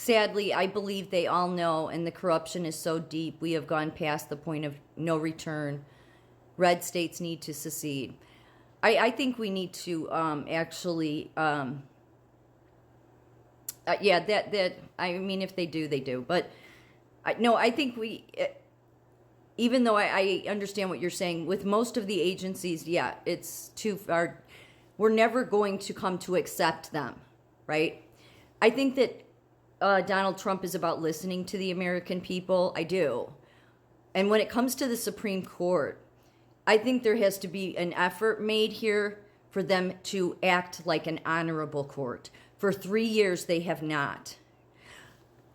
Sadly, I believe they all know, and the corruption is so deep, we have gone past the point of no return. Red states need to secede. I think we need to actually, yeah, that I mean, if they do, they do. But no, I think we, even though I understand what you're saying, with most of the agencies, yeah, it's too far. We're never going to come to accept them, right? I think that Donald Trump is about listening to the American people. I do. And when it comes to the Supreme Court, I think there has to be an effort made here for them to act like an honorable court. For 3 years, they have not.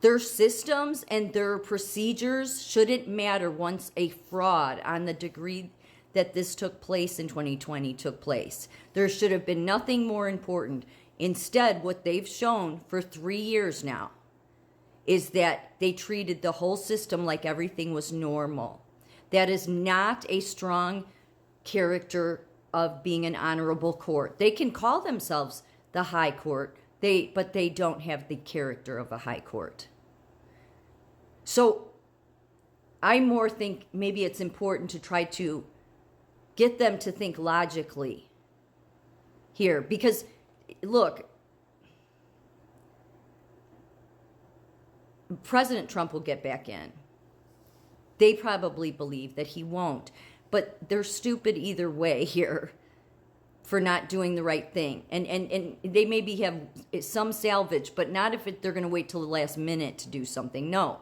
Their systems and their procedures shouldn't matter once a fraud on the degree that this took place in 2020 took place. There should have been nothing more important. Instead, what they've shown for 3 years now is that they treated the whole system like everything was normal. That is not a strong character of being an honorable court. They can call themselves the high court, but they don't have the character of a high court. So I more think maybe it's important to try to get them to think logically here. Because, look, President Trump will get back in. They probably believe that he won't. But they're stupid either way here for not doing the right thing. And they maybe have some salvage, but not if they're going to wait till the last minute to do something. No,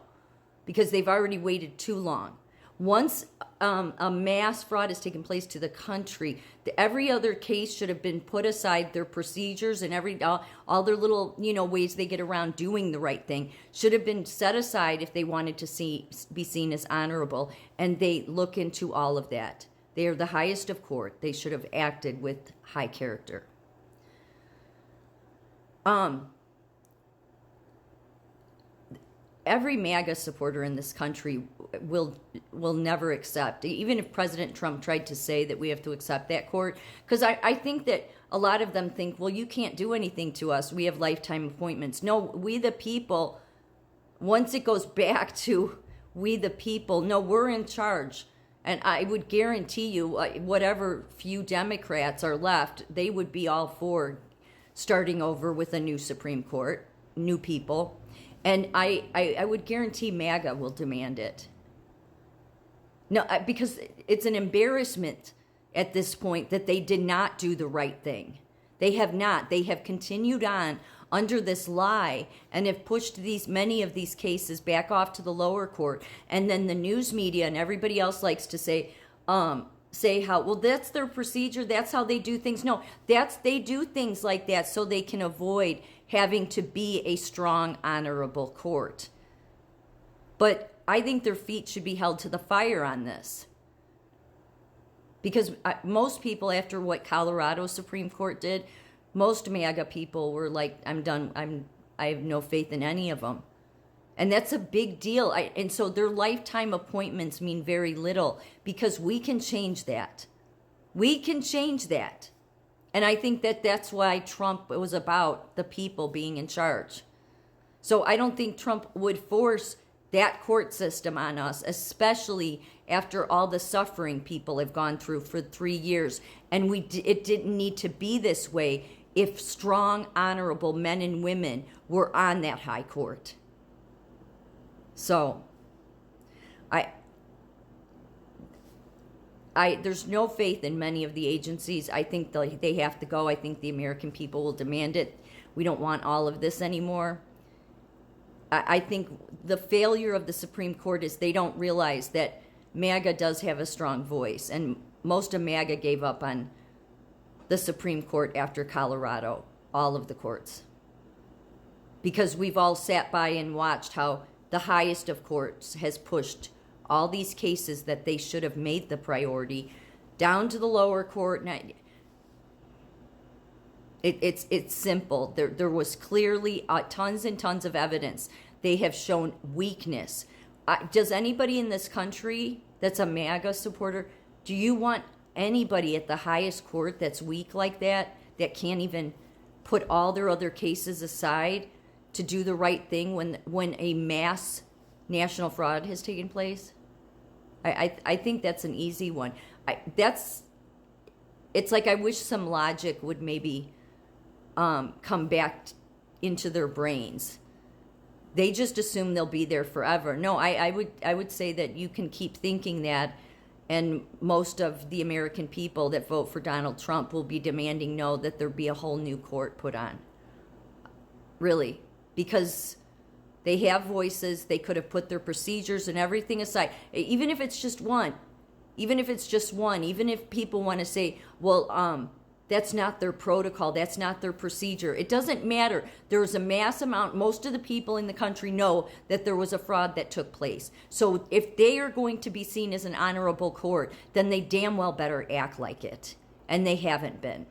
because they've already waited too long. Once a mass fraud has taken place to the country, every other case should have been put aside. Their procedures and all their little ways they get around doing the right thing should have been set aside if they wanted to be seen as honorable. And they look into all of that. They are the highest of court. They should have acted with high character. Every MAGA supporter in this country will never accept, even if President Trump tried to say that we have to accept that court, because I think that a lot of them think, well, you can't do anything to us. We have lifetime appointments. No, we the people, once it goes back to we the people, no, we're in charge. And I would guarantee you, whatever few Democrats are left, they would be all for starting over with a new Supreme Court, new people. And I would guarantee MAGA will demand it. No, because it's an embarrassment at this point that they did not do the right thing. They have not. They have continued on under this lie and have pushed many of these cases back off to the lower court. And then the news media and everybody else likes to say how, well, that's their procedure. That's how they do things. No, they do things like that so they can avoid having to be a strong, honorable court. But I think their feet should be held to the fire on this. Because most people, after what Colorado Supreme Court did, most MAGA people were like, I'm done. I have no faith in any of them. And that's a big deal. And so their lifetime appointments mean very little because we can change that. We can change that. And I think that that's why Trump was about the people being in charge. So I don't think Trump would force that court system on us, especially after all the suffering people have gone through for 3 years. And it didn't need to be this way if strong, honorable men and women were on that high court. So, there's no faith in many of the agencies. I think they have to go. I think the American people will demand it. We don't want all of this anymore. I think the failure of the Supreme Court is they don't realize that MAGA does have a strong voice, and most of MAGA gave up on the Supreme Court after Colorado, all of the courts, because we've all sat by and watched how the highest of courts has pushed all these cases that they should have made the priority down to the lower court. It's simple. There was clearly tons and tons of evidence. They have shown weakness. Does anybody in this country that's a MAGA supporter, do you want anybody at the highest court that's weak like that can't even put all their other cases aside to do the right thing when a mass national fraud has taken place? I think that's an easy one. It's like I wish some logic would maybe come back into their brains. They just assume they'll be there forever. No, I would say that you can keep thinking that, and most of the American people that vote for Donald Trump will be demanding that there be a whole new court put on. Really, because they have voices. They could have put their procedures and everything aside, even if it's just one. Even if people want to say, well, that's not their protocol, that's not their procedure. It doesn't matter. There was a mass amount. Most of the people in the country know that there was a fraud that took place. So if they are going to be seen as an honorable court, then they damn well better act like it. And they haven't been.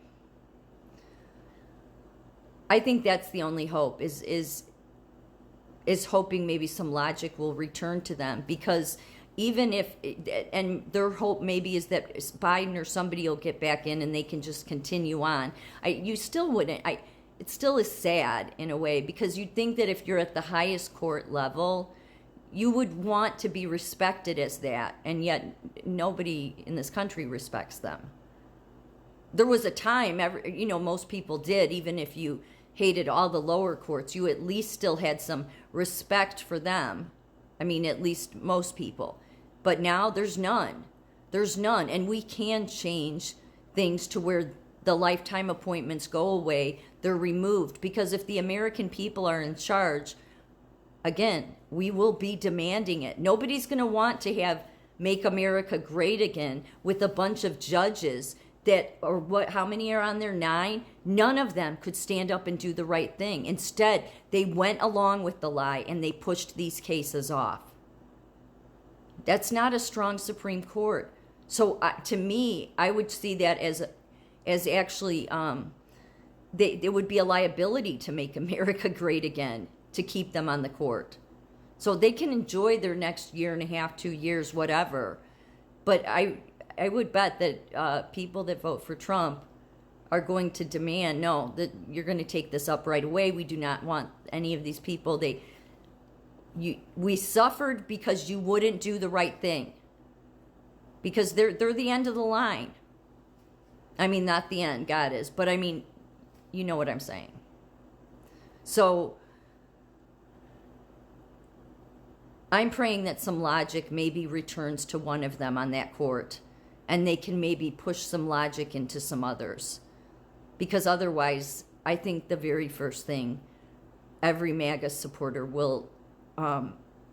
I think that's the only hope, is hoping maybe some logic will return to them, because even if, and their hope maybe is that Biden or somebody will get back in and they can just continue on. It still is sad in a way, because you'd think that if you're at the highest court level, you would want to be respected as that, and yet nobody in this country respects them. There was a time, most people did, even if you hated all the lower courts, you at least still had some respect for them. I mean, at least most people. But now there's none. There's none. And we can change things to where the lifetime appointments go away. They're removed. Because if the American people are in charge, again, we will be demanding it. Nobody's going to want to make America great again with a bunch of judges how many are on there? 9? None of them could stand up and do the right thing. Instead, they went along with the lie and they pushed these cases off. That's not a strong Supreme Court. So to me, I would see that as actually, it would be a liability to make America great again, to keep them on the court. So they can enjoy their next year and a half, 2 years, whatever. But I would bet that people that vote for Trump are going to demand, no, that you're going to take this up right away. We do not want any of these people. We suffered because you wouldn't do the right thing. Because they're the end of the line. I mean, not the end, God is. But I mean, you know what I'm saying. So I'm praying that some logic maybe returns to one of them on that court, and they can maybe push some logic into some others. Because otherwise, I think the very first thing every MAGA supporter will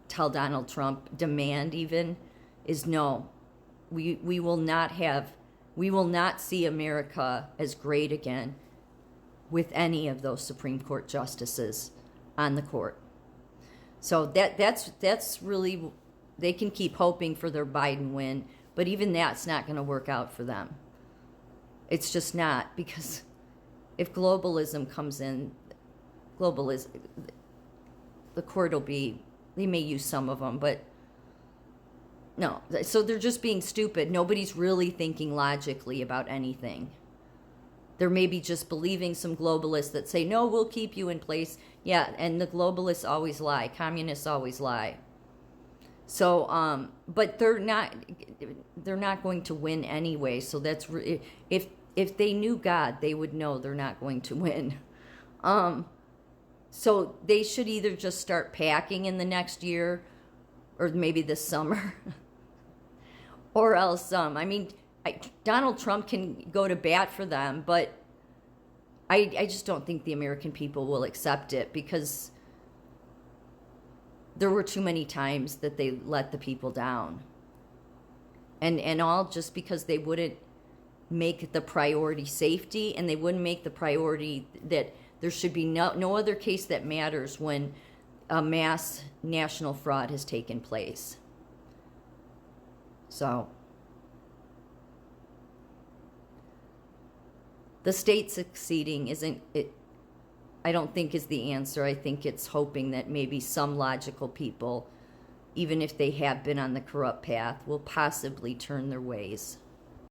tell Donald Trump, demand even, is no. We will not see America as great again with any of those Supreme Court justices on the court. So that's really, they can keep hoping for their Biden win, but even that's not going to work out for them. It's just not, because if globalism comes in, the court will be, they may use some of them, but no. So they're just being stupid. Nobody's really thinking logically about anything. They're maybe just believing some globalists that say, no, we'll keep you in place. Yeah, and the globalists always lie. Communists always lie. So, but they're not going to win anyway. So that's, if they knew God, they would know they're not going to win. So they should either just start packing in the next year, or maybe this summer, or else, Donald Trump can go to bat for them, but I just don't think the American people will accept it, because there were too many times that they let the people down. And all just because they wouldn't make the priority safety, and they wouldn't make the priority that there should be no other case that matters when a mass national fraud has taken place. So the state succeeding I don't think is the answer. I think it's hoping that maybe some logical people, even if they have been on the corrupt path, will possibly turn their ways.